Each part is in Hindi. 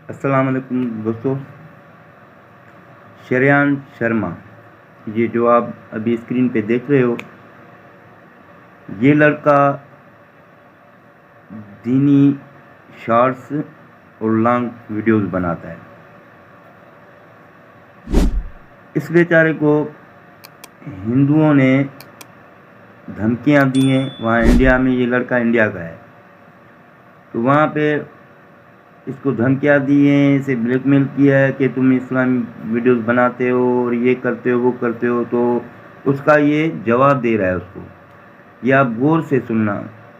अस्सलाम वालेकुम दोस्तों। श्रेयान शर्मा, ये जो आप अभी स्क्रीन पे देख रहे हो, ये लड़का दीनी शॉर्ट्स और लॉन्ग वीडियोस बनाता है। इस बेचारे को हिंदुओं ने धमकियां दी हैं। वहाँ इंडिया में, ये लड़का इंडिया का है, तो वहाँ पे इसको धमकियां दी हैं, इसे ब्लैकमेल किया है कि तुम इस्लामी वीडियोस बनाते हो और ये करते हो वो करते हो। तो उसका ये जवाब दे रहा है उसको। ये आप गौर से सुनना।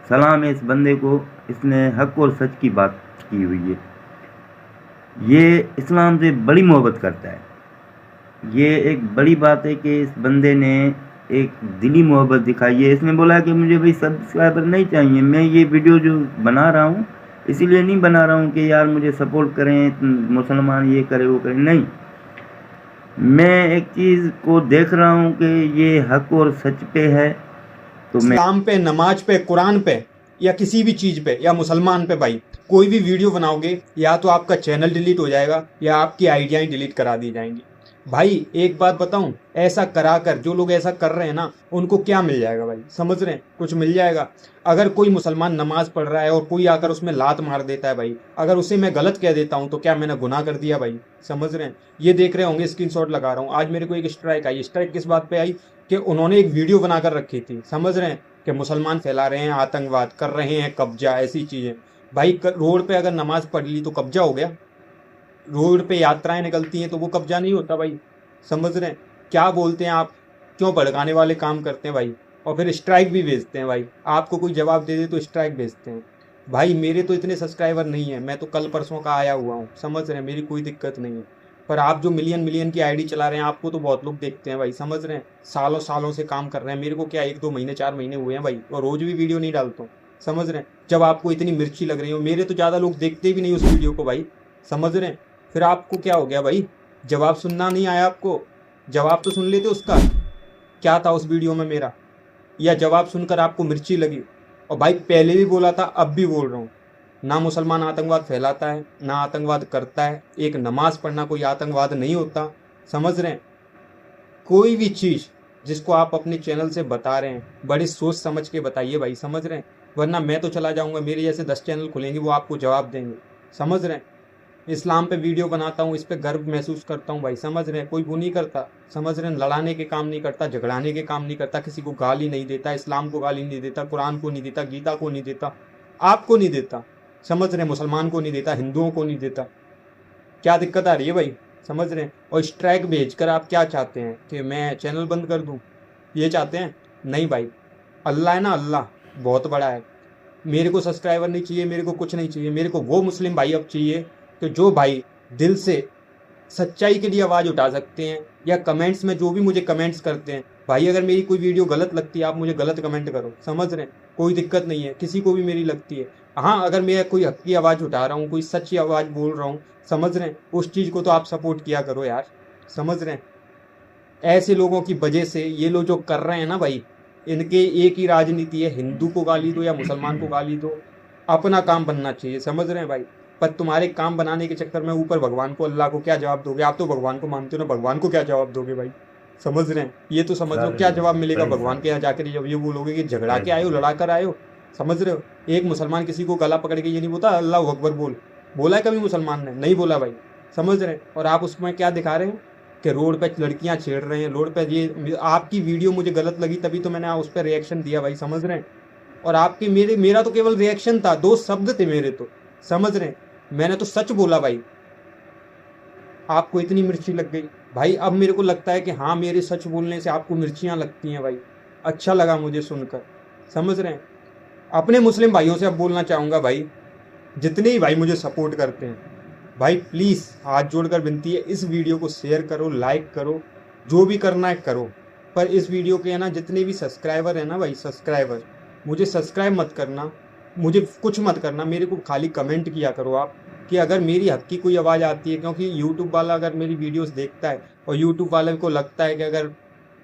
सलाम है इस बंदे को, इसने हक और सच की बात की हुई है। ये इस्लाम से बड़ी मोहब्बत करता है। ये एक बड़ी बात है कि इस बंदे ने एक दिली मोहब्बत दिखाई है। इसने बोला कि मुझे भाई सब्सक्राइबर नहीं चाहिए, मैं ये वीडियो जो बना रहा हूँ इसीलिए नहीं बना रहा हूँ कि यार मुझे सपोर्ट करें, मुसलमान ये करे वो करे, नहीं। मैं एक चीज़ को देख रहा हूँ कि ये हक और सच पे है, तो मैं इस्लाम पे, नमाज पे, कुरान पे या किसी भी चीज पे या मुसलमान पे भाई कोई भी वीडियो बनाओगे या तो आपका चैनल डिलीट हो जाएगा या आपकी आइडियाएं डिलीट करा दी जाएंगी। भाई एक बात बताऊं, ऐसा करा कर जो लोग ऐसा कर रहे हैं ना उनको क्या मिल जाएगा भाई? समझ रहे हैं? कुछ मिल जाएगा? अगर कोई मुसलमान नमाज पढ़ रहा है और कोई आकर उसमें लात मार देता है भाई, अगर उसे मैं गलत कह देता हूं तो क्या मैंने गुनाह कर दिया भाई? समझ रहे हैं? ये देख रहे होंगे, स्क्रीनशॉट लगा रहा हूं। आज मेरे को एक स्ट्राइक आई। स्ट्राइक किस बात पे आई? कि उन्होंने एक वीडियो बनाकर रखी थी, समझ रहे हैं, कि मुसलमान फैला रहे हैं, आतंकवाद कर रहे हैं, कब्जा, ऐसी चीजें। भाई रोड पे अगर नमाज पढ़ ली तो कब्जा हो गया? रोड पे यात्राएं निकलती हैं तो वो कब्जा नहीं होता भाई? समझ रहे हैं? क्या बोलते हैं आप? क्यों भड़काने वाले काम करते हैं भाई? और फिर स्ट्राइक भी भेजते हैं भाई। आपको कोई जवाब दे दे तो स्ट्राइक भेजते हैं। भाई मेरे तो इतने सब्सक्राइबर नहीं है, मैं तो कल परसों का आया हुआ हूँ, समझ रहे हैं, मेरी कोई दिक्कत नहीं है। पर आप जो मिलियन मिलियन की आईडी चला रहे हैं, आपको तो बहुत लोग देखते हैं भाई, समझ रहे हैं, सालों सालों से काम कर रहे हैं। मेरे को क्या 1-2 महीने 4 महीने हुए हैं भाई, और रोज भी वीडियो नहीं डालता हूँ। समझ रहे हैं? जब आपको इतनी मिर्ची लग रही हो, मेरे तो ज़्यादा लोग देखते भी नहीं उस वीडियो को भाई। समझ रहे हैं? फिर आपको क्या हो गया भाई? जवाब सुनना नहीं आया आपको? जवाब तो सुन लेते उसका, क्या था उस वीडियो में मेरा। या जवाब सुनकर आपको मिर्ची लगी? और भाई पहले भी बोला था, अब भी बोल रहा हूँ, ना मुसलमान आतंकवाद फैलाता है, ना आतंकवाद करता है। एक नमाज पढ़ना कोई आतंकवाद नहीं होता। समझ रहे हैं? कोई भी चीज़ जिसको आप अपने चैनल से बता रहे हैं, बड़े सोच समझ के बताइए भाई, समझ रहे हैं? वरना मैं तो चला जाऊंगा, मेरे जैसे 10 चैनल खुलेंगे, वो आपको जवाब देंगे। समझ रहे हैं? इस्लाम पे वीडियो बनाता हूँ, इस पे गर्व महसूस करता हूँ भाई, समझ रहे हैं? कोई वो नहीं करता, समझ रहे हैं? लड़ाने के काम नहीं करता, झगड़ाने के काम नहीं करता, किसी को गाली नहीं देता, इस्लाम को गाली नहीं देता, कुरान को नहीं देता, गीता को नहीं देता, आपको नहीं देता। समझ रहे हैं? मुसलमान को नहीं देता, हिंदुओं को नहीं देता। क्या दिक्कत आ रही है भाई? समझ रहे हैं? और स्ट्राइक भेजकर आप क्या चाहते हैं कि मैं चैनल बंद कर दूं? ये चाहते हैं? नहीं भाई, अल्लाह है ना, अल्लाह बहुत बड़ा है। मेरे को सब्सक्राइबर नहीं चाहिए, मेरे को कुछ नहीं चाहिए। मेरे को वो मुस्लिम भाई अब चाहिए कि जो भाई दिल से सच्चाई के लिए आवाज़ उठा सकते हैं, या कमेंट्स में जो भी मुझे कमेंट्स करते हैं भाई, अगर मेरी कोई वीडियो गलत लगती है आप मुझे गलत कमेंट करो, समझ रहे हैं? कोई दिक्कत नहीं है, किसी को भी मेरी लगती है। हाँ, अगर मैं कोई हक की आवाज़ उठा रहा हूँ, कोई सच्ची आवाज़ बोल रहा हूँ, समझ रहे हैं, उस चीज़ को तो आप सपोर्ट किया करो यार। समझ रहे हैं? ऐसे लोगों की वजह से ये लोग जो कर रहे हैं ना भाई, इनके एक ही राजनीति है, हिंदू को गाली दो या मुसलमान को गाली दो, अपना काम बनना चाहिए। समझ रहे हैं भाई? पर तुम्हारे काम बनाने के चक्कर में ऊपर भगवान को, अल्लाह को क्या जवाब दोगे? आप तो भगवान को मानते हो ना, भगवान को क्या जवाब दोगे भाई? समझ रहे हैं? ये तो समझ लो, क्या जवाब मिलेगा सही भगवान सही के यहाँ जाकर जब ये बोलोगे कि झगड़ा के आए हो, सही लड़ा कर आए हो? समझ रहे हो? एक मुसलमान किसी को गला पकड़ के ये नहीं बोलता अल्लाह अकबर बोल, बोला है कभी मुसलमान ने? नहीं बोला भाई। समझ रहे हैं? और आप उसमें क्या दिखा रहे हैं कि रोड पे लड़कियां छेड़ रहे हैं, रोड पे ये आपकी वीडियो मुझे गलत लगी तभी तो मैंने उस पर रिएक्शन दिया भाई, समझ रहे हैं? और आपके मेरा तो केवल रिएक्शन था, 2 शब्द थे मेरे तो, समझ रहे हैं? मैंने तो सच बोला भाई, आपको इतनी मिर्ची लग गई भाई। अब मेरे को लगता है कि हाँ, मेरे सच बोलने से आपको मिर्चियाँ लगती हैं भाई। अच्छा लगा मुझे सुनकर, समझ रहे हैं? अपने मुस्लिम भाइयों से अब बोलना चाहूँगा भाई, जितने ही भाई मुझे सपोर्ट करते हैं भाई, प्लीज़ हाथ जोड़कर विनती है, इस वीडियो को शेयर करो, लाइक करो, जो भी करना है करो। पर इस वीडियो के है ना, जितने भी सब्सक्राइबर है ना भाई, सब्सक्राइबर, मुझे सब्सक्राइब मत करना, मुझे कुछ मत करना, मेरे को खाली कमेंट किया करो आप कि अगर मेरी हक की कोई आवाज़ आती है। क्योंकि यूट्यूब वाला अगर मेरी वीडियोस देखता है और यूट्यूब वाले को लगता है कि अगर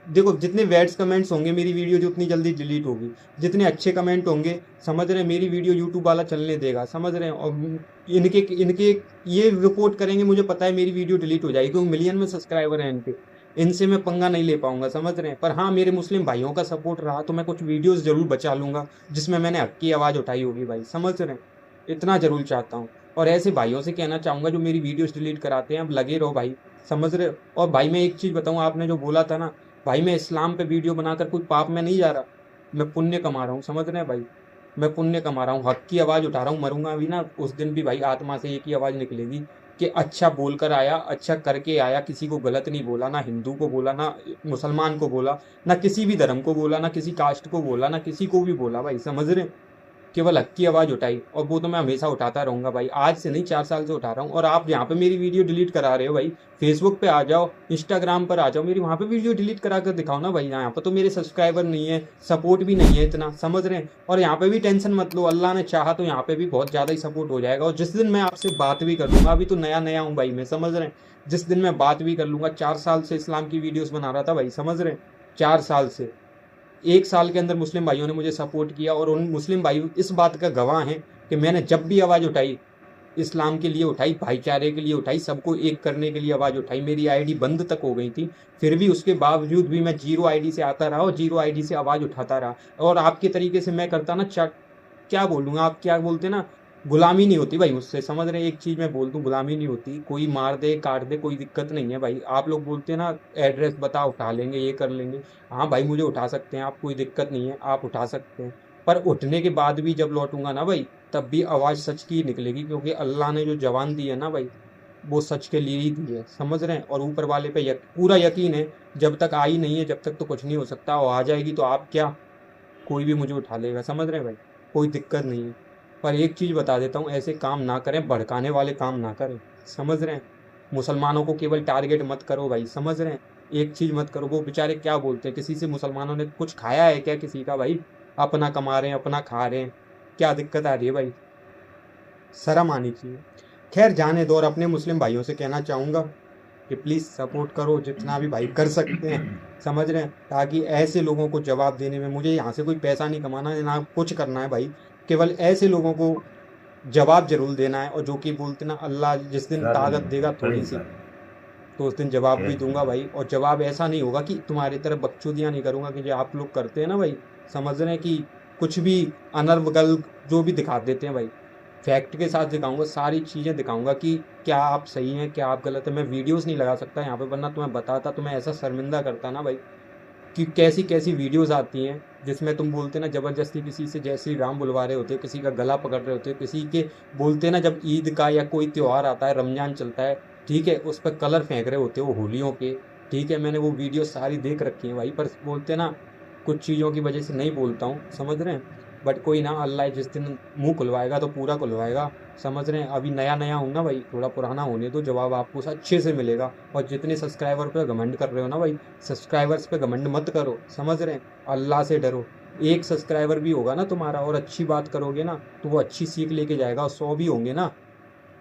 देखो जितने बैड्स कमेंट्स होंगे मेरी वीडियो जो उतनी जल्दी डिलीट होगी, जितने अच्छे कमेंट होंगे समझ रहे हैं मेरी वीडियो यूट्यूब वाला चलने देगा, समझ रहे हैं। और इनके इनके ये रिपोर्ट करेंगे, मुझे पता है मेरी वीडियो डिलीट हो जाएगी क्योंकि मिलियन में सब्सक्राइबर हैं इनके, इनसे मैं पंगा नहीं ले पाऊंगा, समझ रहे हैं। पर हाँ, मेरे मुस्लिम भाइयों का सपोर्ट रहा तो मैं कुछ वीडियोस जरूर बचा लूंगा जिसमें मैंने हक की आवाज़ उठाई होगी भाई, समझ रहे हैं। इतना जरूर चाहता हूँ। और ऐसे भाइयों से कहना चाहूंगा जो मेरी वीडियोस डिलीट कराते हैं, अब लगे रहो भाई, समझ रहे हो। और भाई मैं एक चीज़ बताऊँ, आपने जो बोला था ना भाई, मैं इस्लाम पे वीडियो बनाकर कोई पाप में नहीं जा रहा, मैं पुण्य कमा रहा हूँ, समझ रहे हैं भाई। मैं पुण्य कमा रहा हूँ, हक की आवाज़ उठा रहा हूँ, मरूंगा अभी ना उस दिन भी भाई आत्मा से एक ही आवाज़ निकलेगी कि अच्छा बोलकर आया, अच्छा करके आया, किसी को गलत नहीं बोला, ना हिंदू को बोला, ना मुसलमान को बोला, ना किसी भी धर्म को बोला, ना किसी कास्ट को बोला, ना किसी को भी बोला भाई, समझ रहे हैं। केवल हक की आवाज़ उठाई, और वो तो मैं हमेशा उठाता रहूंगा भाई, आज से नहीं 4 साल से उठा रहा हूँ। और आप यहाँ पे मेरी वीडियो डिलीट करा रहे हो भाई, फेसबुक पे आ जाओ, इंस्टाग्राम पर आ जाओ, मेरी वहाँ पे वीडियो डिलीट करा कर दिखाओ ना भाई। यहाँ पे तो मेरे सब्सक्राइबर नहीं है, सपोर्ट भी नहीं है इतना, समझ रहे हैं। और यहाँ पे भी टेंशन मत लो, अल्लाह ने चाहा तो यहाँ पे भी बहुत ज़्यादा ही सपोर्ट हो जाएगा। और जिस दिन मैं आपसे बात भी कर लूँगा, अभी तो नया नया हूँ भाई मैं, समझ रहे हैं। जिस दिन मैं बात भी कर लूँगा, 4 साल से इस्लाम की वीडियोज़ बना रहा था भाई, समझ रहे हैं। 4 साल से 1 साल के अंदर मुस्लिम भाइयों ने मुझे सपोर्ट किया, और उन मुस्लिम भाई इस बात का गवाह हैं कि मैंने जब भी आवाज़ उठाई, इस्लाम के लिए उठाई, भाईचारे के लिए उठाई, सबको एक करने के लिए आवाज़ उठाई। मेरी आईडी बंद तक हो गई थी, फिर भी उसके बावजूद भी मैं जीरो आईडी से आता रहा और जीरो आईडी से आवाज़ उठाता रहा। और आपके तरीके से मैं करता ना, क्या बोलूँगा, आप क्या बोलते ना, गुलामी नहीं होती भाई मुझसे, समझ रहे हैं। एक चीज़ मैं बोल दूँ, गुलामी नहीं होती, कोई मार दे काट दे कोई दिक्कत नहीं है भाई। आप लोग बोलते हैं ना एड्रेस बता उठा लेंगे, ये कर लेंगे, हाँ भाई मुझे उठा सकते हैं आप, कोई दिक्कत नहीं है, आप उठा सकते हैं। पर उठने के बाद भी जब लौटूंगा ना भाई, तब भी आवाज़ सच की निकलेगी, क्योंकि अल्लाह ने जो जवान दी है ना भाई, वो सच के लिए ही दी है, समझ रहे हैं। और ऊपर वाले पे पूरा यकीन है, जब तक आई नहीं है जब तक तो कुछ नहीं हो सकता, और आ जाएगी तो आप क्या, कोई भी मुझे उठा लेगा, समझ रहे हैं भाई, कोई दिक्कत नहीं है। पर एक चीज़ बता देता हूँ, ऐसे काम ना करें, भड़काने वाले काम ना करें, समझ रहे हैं। मुसलमानों को केवल टारगेट मत करो भाई, समझ रहे हैं। एक चीज़ मत करो, वो बेचारे क्या बोलते हैं, किसी से मुसलमानों ने कुछ खाया है क्या किसी का भाई? अपना कमा रहे हैं, अपना खा रहे हैं, क्या दिक्कत आ रही है भाई? शर्म आनी चाहिए। खैर जाने दो, और अपने मुस्लिम भाइयों से कहना चाहूँगा कि प्लीज़ सपोर्ट करो जितना भी भाई कर सकते हैं, समझ रहे हैं। ताकि ऐसे लोगों को जवाब देने में, मुझे यहाँ से कोई पैसा नहीं कमाना है ना कुछ करना है भाई, केवल ऐसे लोगों को जवाब जरूर देना है। और जो कि बोलते ना, अल्लाह जिस दिन ताकत देगा थोड़ी सी, तो उस दिन जवाब भी दूंगा भाई। और जवाब ऐसा नहीं होगा कि तुम्हारी तरफ बकचोदियाँ नहीं करूंगा कि जो आप लोग करते हैं ना भाई, समझ रहे हैं, कि कुछ भी अनर्गल जो भी दिखा देते हैं भाई, फैक्ट के साथ दिखाऊंगा, सारी चीज़ें दिखाऊंगा कि क्या आप सही हैं क्या आप गलत है। मैं वीडियोस नहीं लगा सकता यहाँ पे, वरना तुम्हें बताता, तुम्हें ऐसा शर्मिंदा करता ना भाई, कि कैसी कैसी वीडियोस आती हैं जिसमें तुम बोलते ना जबरदस्ती किसी से जय श्री राम बुलवा रहे होते हो, किसी का गला पकड़ रहे होते हो, किसी के बोलते ना, जब ईद का या कोई त्योहार आता है, रमजान चलता है, ठीक है, उस पर कलर फेंक रहे होते हो होलियों के, ठीक है। मैंने वो वीडियो सारी देख रखी है भाई, पर बोलते ना कुछ चीज़ों की वजह से नहीं बोलता हूँ, समझ रहे हैं। बट कोई ना, अल्लाह जिस दिन मुंह खुलवाएगा तो पूरा खुलवाएगा, समझ रहे हैं। अभी नया नया हूँ ना भाई, थोड़ा पुराना होने दो, जवाब आपको अच्छे से मिलेगा। और जितने सब्सक्राइबर पे घमंड कर रहे हो ना भाई, सब्सक्राइबर्स पे घमंड मत करो, समझ रहे हैं। अल्लाह से डरो। एक सब्सक्राइबर भी होगा ना तुम्हारा और अच्छी बात करोगे ना, तो वो अच्छी सीख लेके जाएगा, और 100 भी होंगे ना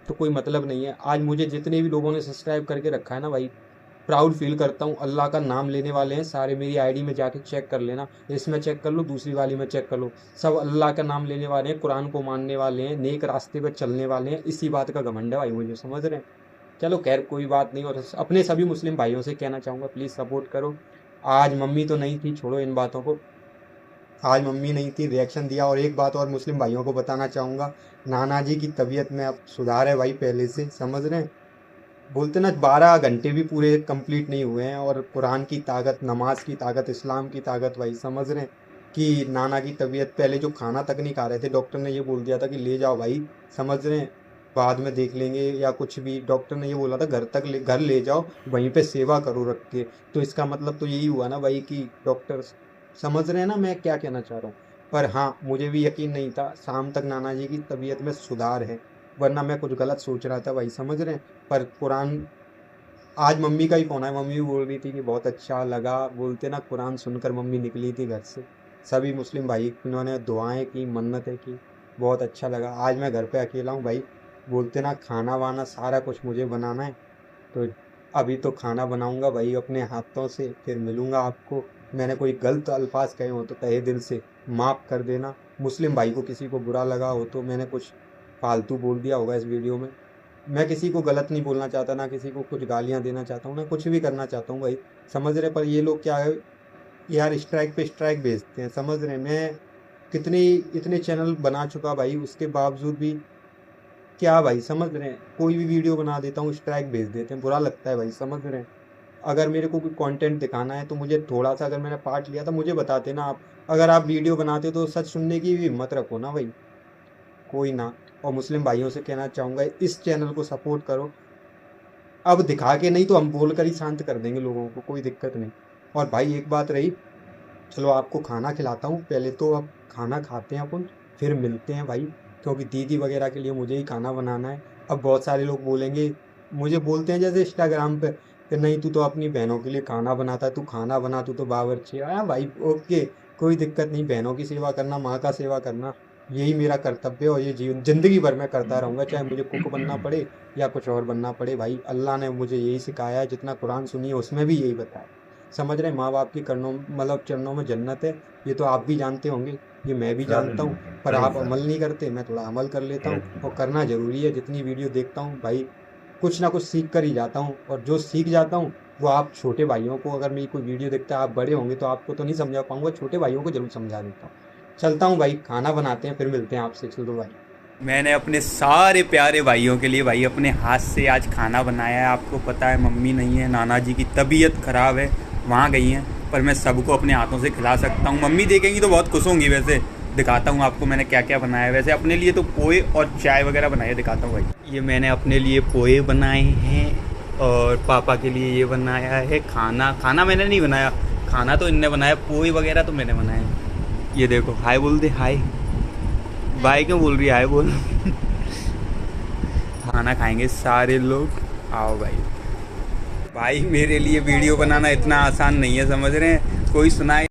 तो कोई मतलब नहीं है। आज मुझे जितने भी लोगों ने सब्सक्राइब करके रखा है ना भाई, प्राउड फील करता हूँ। अल्लाह का नाम लेने वाले हैं सारे, मेरी आईडी में जाके चेक कर लेना, इसमें चेक कर लो, दूसरी वाली में चेक कर लो, सब अल्लाह का नाम लेने वाले हैं, कुरान को मानने वाले हैं, नेक रास्ते पर चलने वाले हैं। इसी बात का घमंड है भाई मुझे, समझ रहे हैं। चलो खैर कोई बात नहीं। और अपने सभी मुस्लिम भाइयों से कहना चाहूँगा, प्लीज़ सपोर्ट करो। आज मम्मी तो नहीं थी, छोड़ो इन बातों को, आज मम्मी नहीं थी, रिएक्शन दिया। और एक बात और मुस्लिम भाइयों को बताना चाहूँगा, नाना जी की तबीयत में अब सुधार है भाई पहले से, समझ रहे हैं। बोलते ना 12 घंटे भी पूरे कंप्लीट नहीं हुए हैं, और कुरान की ताकत, नमाज की ताकत, इस्लाम की ताकत भाई, समझ रहे हैं। कि नाना की तबीयत, पहले जो खाना तक नहीं खा रहे थे, डॉक्टर ने ये बोल दिया था कि ले जाओ भाई, समझ रहे हैं, बाद में देख लेंगे या कुछ भी, डॉक्टर ने ये बोला था घर ले जाओ, वहीं पे सेवा करो रख के। तो इसका मतलब तो यही हुआ ना भाई कि डॉक्टर, समझ रहे हैं ना मैं क्या कहना चाह रहा हूँ। पर हाँ, मुझे भी यकीन नहीं था, शाम तक नाना जी की तबीयत में सुधार है, वरना मैं कुछ गलत सोच रहा था भाई, समझ रहे हैं। पर कुरान, आज मम्मी का ही फोन है, मम्मी भी बोल रही थी कि बहुत अच्छा लगा, बोलते ना कुरान सुनकर मम्मी निकली थी घर से। सभी मुस्लिम भाई उन्होंने दुआएं की, मन्नतें की, बहुत अच्छा लगा। आज मैं घर पे अकेला हूँ भाई, बोलते ना खाना वाना सारा कुछ मुझे बनाना है, तो अभी तो खाना बनाऊंगा भाई अपने हाथों से, फिर मिलूंगा आपको। मैंने कोई गलत अल्फाज कहे हो तो तहे दिल से माफ़ कर देना। मुस्लिम भाई को किसी को बुरा लगा हो तो मैंने कुछ फालतू बोल दिया होगा इस वीडियो में। मैं किसी को गलत नहीं बोलना चाहता, ना किसी को कुछ गालियां देना चाहता हूँ, ना कुछ भी करना चाहता हूँ भाई, समझ रहे। पर ये लोग क्या है यार, स्ट्राइक पे स्ट्राइक भेजते हैं, समझ रहे। मैं कितने इतने चैनल बना चुका भाई, उसके बावजूद भी क्या भाई, समझ रहे हैं, कोई भी वीडियो बना देता हूँ स्ट्राइक भेज देते हैं, बुरा लगता है भाई, समझ रहे हैं। अगर मेरे को कोई कंटेंट दिखाना है तो मुझे थोड़ा सा, अगर मैंने पार्ट लिया था मुझे बताते ना आप। अगर आप वीडियो बनाते तो सच सुनने की भी हिम्मत रखो ना भाई, कोई ना। और मुस्लिम भाइयों से कहना चाहूँगा इस चैनल को सपोर्ट करो। अब दिखा के नहीं तो हम बोल कर ही शांत कर देंगे लोगों को, कोई दिक्कत नहीं। और भाई एक बात रही, चलो आपको खाना खिलाता हूँ, पहले तो अब खाना खाते हैं अपन, फिर मिलते हैं भाई, क्योंकि दीदी वगैरह के लिए मुझे ही खाना बनाना है। अब बहुत सारे लोग बोलेंगे, मुझे बोलते हैं जैसे इंस्टाग्राम पे कि नहीं तू तो अपनी बहनों के लिए खाना बनाता है, तू खाना बना, तू तो बावर्ची है। हाँ भाई ओके, कोई दिक्कत नहीं, बहनों की सेवा करना, माँ का सेवा करना, यही मेरा कर्तव्य है और ये जीवन ज़िंदगी भर मैं करता रहूँगा, चाहे मुझे कुक बनना पड़े या कुछ और बनना पड़े। भाई अल्लाह ने मुझे यही सिखाया है, जितना कुरान सुनी है उसमें भी यही बताया। समझ रहे, माँ बाप की करनों मतलब चरणों में जन्नत है, ये तो आप भी जानते होंगे, ये मैं भी जानता हूँ। पर आप अमल नहीं करते, मैं थोड़ा अमल कर लेता हूँ, और करना ज़रूरी है। जितनी वीडियो देखता हूँ भाई, कुछ ना कुछ सीख कर ही जाता हूँ, और जो सीख जाता हूँ वो आप छोटे भाइयों को, अगर मेरी कोई वीडियो देखता है, आप बड़े होंगे तो आपको तो नहीं समझा पाऊंगा, छोटे भाइयों को जरूर समझा देता हूँ। चलता हूँ भाई, खाना बनाते हैं, फिर मिलते हैं आपसे। चलो भाई। मैंने अपने सारे प्यारे भाइयों के लिए भाई अपने हाथ से आज खाना बनाया है। आपको पता है मम्मी नहीं है, नाना जी की तबीयत ख़राब है, वहाँ गई हैं, पर मैं सबको अपने हाथों से खिला सकता हूँ। मम्मी देखेंगी तो बहुत खुश होंगी। वैसे दिखाता हूँ आपको मैंने क्या क्या बनाया है। वैसे अपने लिए तो पोहे और चाय वगैरह बनाए, दिखाता हूँ भाई। ये मैंने अपने लिए पोहे बनाए हैं और पापा के लिए ये बनाया है खाना मैंने नहीं बनाया, खाना तो इनने बनाया, पोहे वगैरह तो मैंने बनाए हैं। ये देखो, हाय बोल दे, हाय। भाई क्यों बोल रही है, हाय बोल। खाना खाएंगे सारे लोग, आओ भाई। भाई मेरे लिए वीडियो बनाना इतना आसान नहीं है, समझ रहे हैं। कोई सुनाए